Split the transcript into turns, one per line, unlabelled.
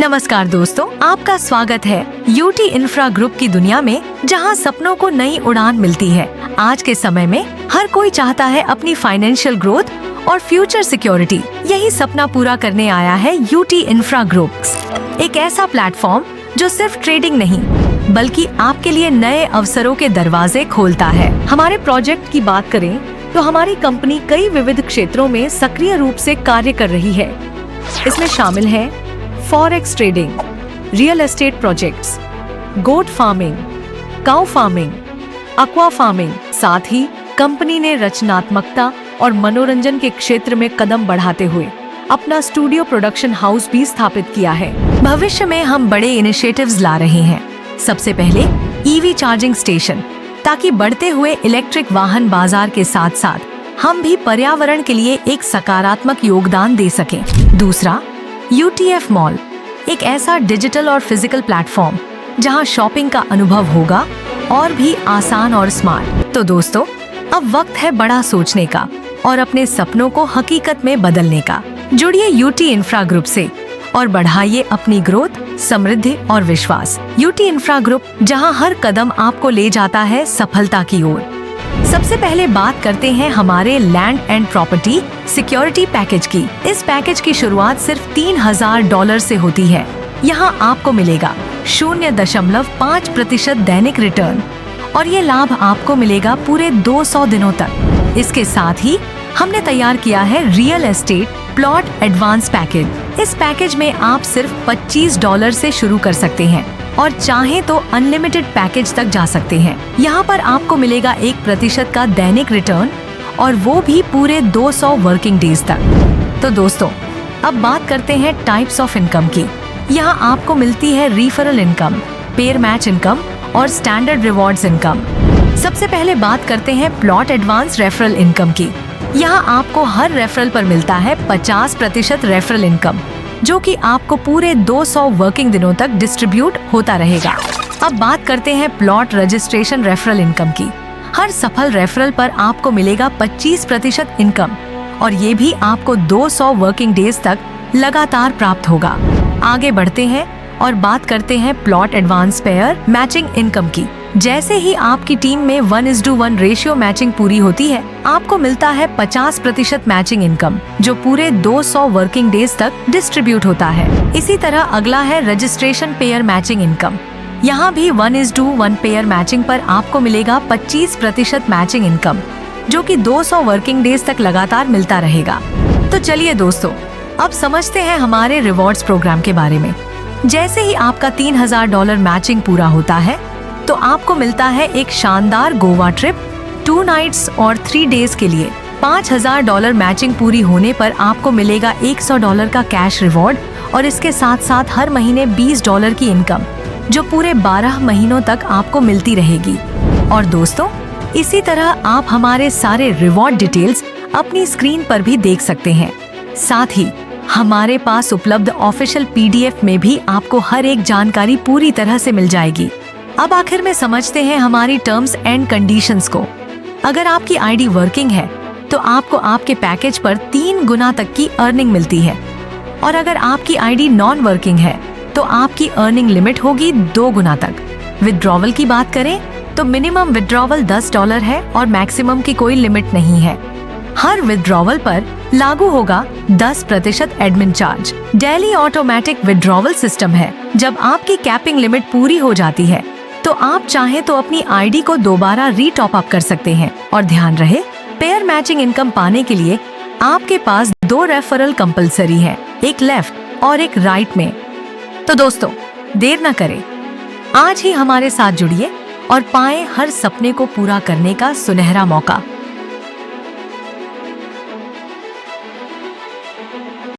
नमस्कार दोस्तों, आपका स्वागत है यूटी इंफ्रा ग्रुप की दुनिया में, जहां सपनों को नई उड़ान मिलती है। आज के समय में हर कोई चाहता है अपनी फाइनेंशियल ग्रोथ और फ्यूचर सिक्योरिटी। यही सपना पूरा करने आया है यूटी इंफ्रा ग्रुप, एक ऐसा प्लेटफॉर्म जो सिर्फ ट्रेडिंग नहीं बल्कि आपके लिए नए अवसरों के दरवाजे खोलता है। हमारे प्रोजेक्ट की बात करें तो हमारी कंपनी कई विविध क्षेत्रों में सक्रिय रूप से कार्य कर रही है। इसमें शामिल है forex trading, real estate projects, goat farming, cow farming, aqua farming. साथ ही कंपनी ने रचनात्मकता और मनोरंजन के क्षेत्र में कदम बढ़ाते हुए अपना स्टूडियो प्रोडक्शन हाउस भी स्थापित किया है। भविष्य में हम बड़े इनिशिएटिव्स ला रहे हैं। सबसे पहले ईवी चार्जिंग स्टेशन, ताकि बढ़ते हुए इलेक्ट्रिक वाहन बाजार के साथ साथ हम भी पर्यावरण के लिए एक सकारात्मक योगदान दे सकें। दूसरा, यूटीएफ मॉल, एक ऐसा डिजिटल और फिजिकल प्लेटफॉर्म जहां शॉपिंग का अनुभव होगा और भी आसान और स्मार्ट। तो दोस्तों, अब वक्त है बड़ा सोचने का और अपने सपनों को हकीकत में बदलने का। जुड़िए यूटी इंफ्रा ग्रुप से और बढ़ाइए अपनी ग्रोथ, समृद्धि और विश्वास। यूटी इंफ्रा ग्रुप, जहां हर कदम आपको ले जाता है सफलता की ओर। सबसे पहले बात करते हैं हमारे land and property security package की। इस पैकेज की शुरुआत सिर्फ $3000 से होती है। यहाँ आपको मिलेगा 0.5% दैनिक रिटर्न और ये लाभ आपको मिलेगा पूरे 200 दिनों तक। इसके साथ ही हमने तैयार किया है real estate plot advance package. इस पैकेज में आप सिर्फ $25 से शुरू कर सकते हैं और चाहें तो अनलिमिटेड पैकेज तक जा सकते हैं। यहाँ पर आपको मिलेगा 1% का दैनिक रिटर्न और वो भी पूरे 200 वर्किंग डेज तक। तो दोस्तों, अब बात करते हैं टाइप्स ऑफ इनकम की। यहाँ आपको मिलती है रीफरल इनकम, पेयर मैच इनकम और स्टैंडर्ड रिवॉर्ड्स इनकम। सबसे पहले बात करते हैं प्लॉट एडवांस रेफरल इनकम की। यहाँ आपको हर रेफरल पर मिलता है 50% रेफरल इनकम, जो कि आपको पूरे 200 वर्किंग दिनों तक डिस्ट्रीब्यूट होता रहेगा। अब बात करते हैं प्लॉट रजिस्ट्रेशन रेफरल इनकम की। हर सफल रेफरल पर आपको मिलेगा 25% इनकम और ये भी आपको 200 वर्किंग डेज तक लगातार प्राप्त होगा। आगे बढ़ते हैं और बात करते हैं plot advance pair matching income की। जैसे ही आपकी टीम में 1:1 रेशियो मैचिंग पूरी होती है, आपको मिलता है 50% मैचिंग इनकम, जो पूरे 200 वर्किंग डेज तक डिस्ट्रीब्यूट होता है। इसी तरह अगला है रजिस्ट्रेशन पेयर मैचिंग इनकम। यहाँ भी 1:1 पेयर मैचिंग पर आपको मिलेगा 25% मैचिंग इनकम, जो कि 200 वर्किंग डेज तक लगातार मिलता रहेगा। तो चलिए दोस्तों, अब समझते हैं हमारे रिवॉर्ड्स प्रोग्राम के बारे में। जैसे ही आपका $3000 मैचिंग पूरा होता है, तो आपको मिलता है एक शानदार गोवा ट्रिप 2 नाइट्स और 3 डेज के लिए। $5000 मैचिंग पूरी होने पर आपको मिलेगा $100 का कैश रिवॉर्ड और इसके साथ साथ हर महीने $20 की इनकम, जो पूरे 12 महीनों तक आपको मिलती रहेगी। और दोस्तों, इसी तरह आप हमारे सारे रिवॉर्ड डिटेल्स अपनी स्क्रीन पर भी देख सकते हैं। साथ ही हमारे पास उपलब्ध ऑफिशियल PDF में भी आपको हर एक जानकारी पूरी तरह से मिल जाएगी। अब आखिर में समझते हैं हमारी टर्म्स एंड कंडीशंस को। अगर आपकी आईडी वर्किंग है तो आपको आपके पैकेज पर 3 गुना तक की अर्निंग मिलती है, और अगर आपकी आईडी नॉन वर्किंग है तो आपकी अर्निंग लिमिट होगी 2 गुना तक। विड्रॉवल की बात करें तो मिनिमम विड्रॉवल $10 है और मैक्सिमम की कोई लिमिट नहीं है। हर विड्रॉवल पर लागू होगा 10% admin charge. Daily automatic withdrawal system है। जब आपकी कैपिंग लिमिट पूरी हो जाती है तो आप चाहें तो अपनी आईडी को दोबारा रीटॉप अप कर सकते हैं। और ध्यान रहे, पेयर मैचिंग इनकम पाने के लिए आपके पास 2 रेफरल कंपलसरी है, एक लेफ्ट और एक राइट में। तो दोस्तों, देर न करें, आज ही हमारे साथ जुड़िए और पाएं हर सपने को पूरा करने का सुनहरा मौका।